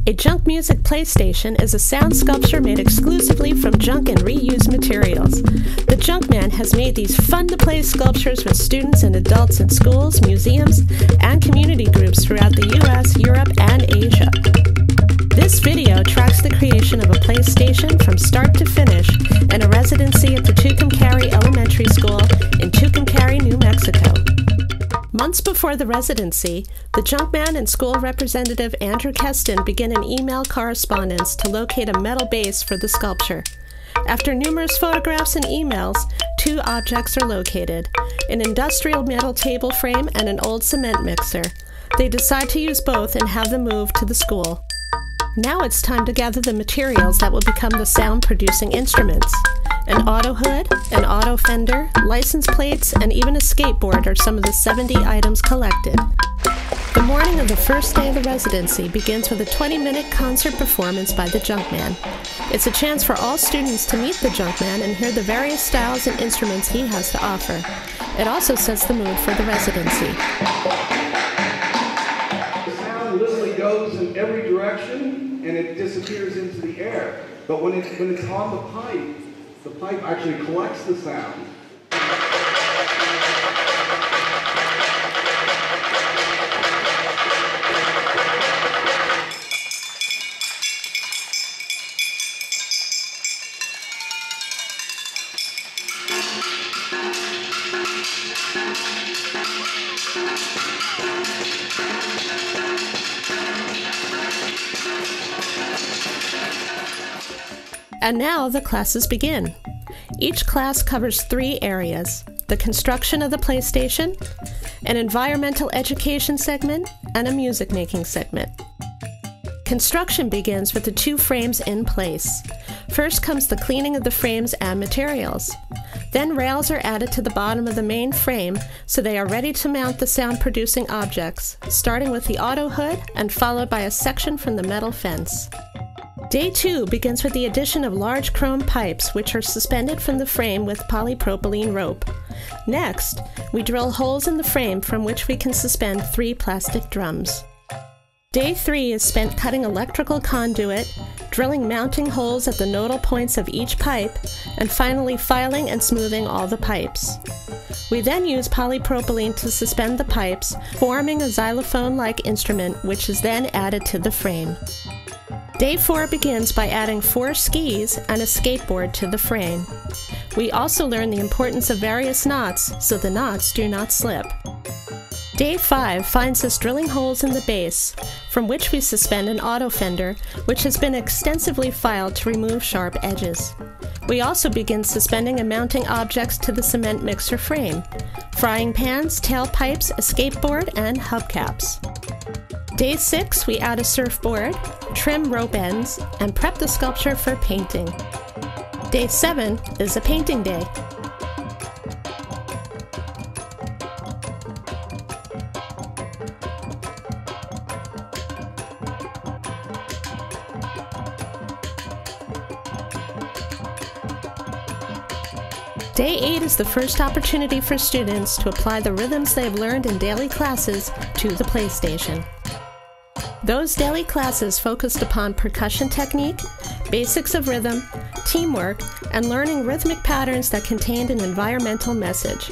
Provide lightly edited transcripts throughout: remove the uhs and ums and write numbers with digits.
A junk music PlayStation is a sound sculpture made exclusively from junk and reused materials. The Junkman has made these fun-to-play sculptures with students and adults in schools, museums, and community groups throughout the US, Europe, and Asia. This video tracks the creation of a PlayStation from start to finish in a residency at the Tucumcari Elementary School in Tucumcari, New Mexico. Months before the residency, the Junkman and school representative Andrew Keston begin an email correspondence to locate a metal base for the sculpture. After numerous photographs and emails, two objects are located: an industrial metal table frame and an old cement mixer. They decide to use both and have them moved to the school. Now it's time to gather the materials that will become the sound-producing instruments. An auto hood, an auto fender, license plates, and even a skateboard are some of the 70 items collected. The morning of the first day of the residency begins with a 20-minute concert performance by the Junkman. It's a chance for all students to meet the Junkman and hear the various styles and instruments he has to offer. It also sets the mood for the residency. The sound literally goes in every direction and it disappears into the air. But when it's on the pipe actually collects the sound. And now the classes begin. Each class covers 3 areas: the construction of the PlayStation, an environmental education segment, and a music making segment. Construction begins with the 2 frames in place. First comes the cleaning of the frames and materials. Then rails are added to the bottom of the main frame so they are ready to mount the sound-producing objects, starting with the auto hood and followed by a section from the metal fence. Day 2 begins with the addition of large chrome pipes, which are suspended from the frame with polypropylene rope. Next, we drill holes in the frame from which we can suspend 3 plastic drums. Day 3 is spent cutting electrical conduit, drilling mounting holes at the nodal points of each pipe, and finally filing and smoothing all the pipes. We then use polypropylene to suspend the pipes, forming a xylophone-like instrument, which is then added to the frame. Day 4 begins by adding 4 skis and a skateboard to the frame. We also learn the importance of various knots so the knots do not slip. Day 5 finds us drilling holes in the base, from which we suspend an auto fender, which has been extensively filed to remove sharp edges. We also begin suspending and mounting objects to the cement mixer frame: frying pans, tailpipes, a skateboard, and hubcaps. Day 6, we add a surfboard, trim rope ends, and prep the sculpture for painting. Day 7 is a painting day. Day 8 is the first opportunity for students to apply the rhythms they have learned in daily classes to the PlayStation. Those daily classes focused upon percussion technique, basics of rhythm, teamwork, and learning rhythmic patterns that contained an environmental message.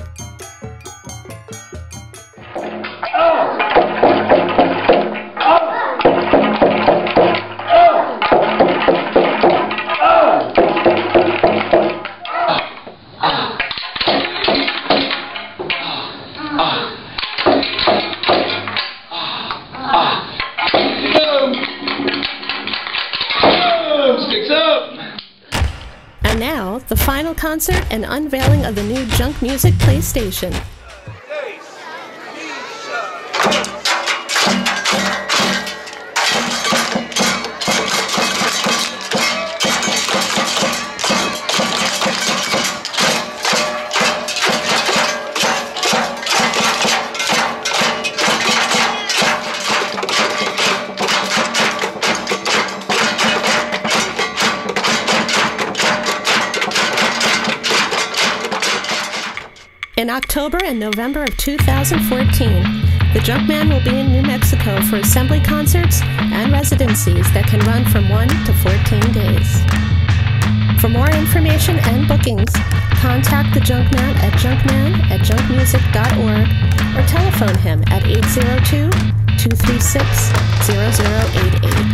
And now, the final concert and unveiling of the new junk music PlayStation. In October and November of 2014, The Junkman will be in New Mexico for assembly concerts and residencies that can run from 1 to 14 days. For more information and bookings, contact the Junkman at junkman@junkmusic.org or telephone him at 802-236-0088.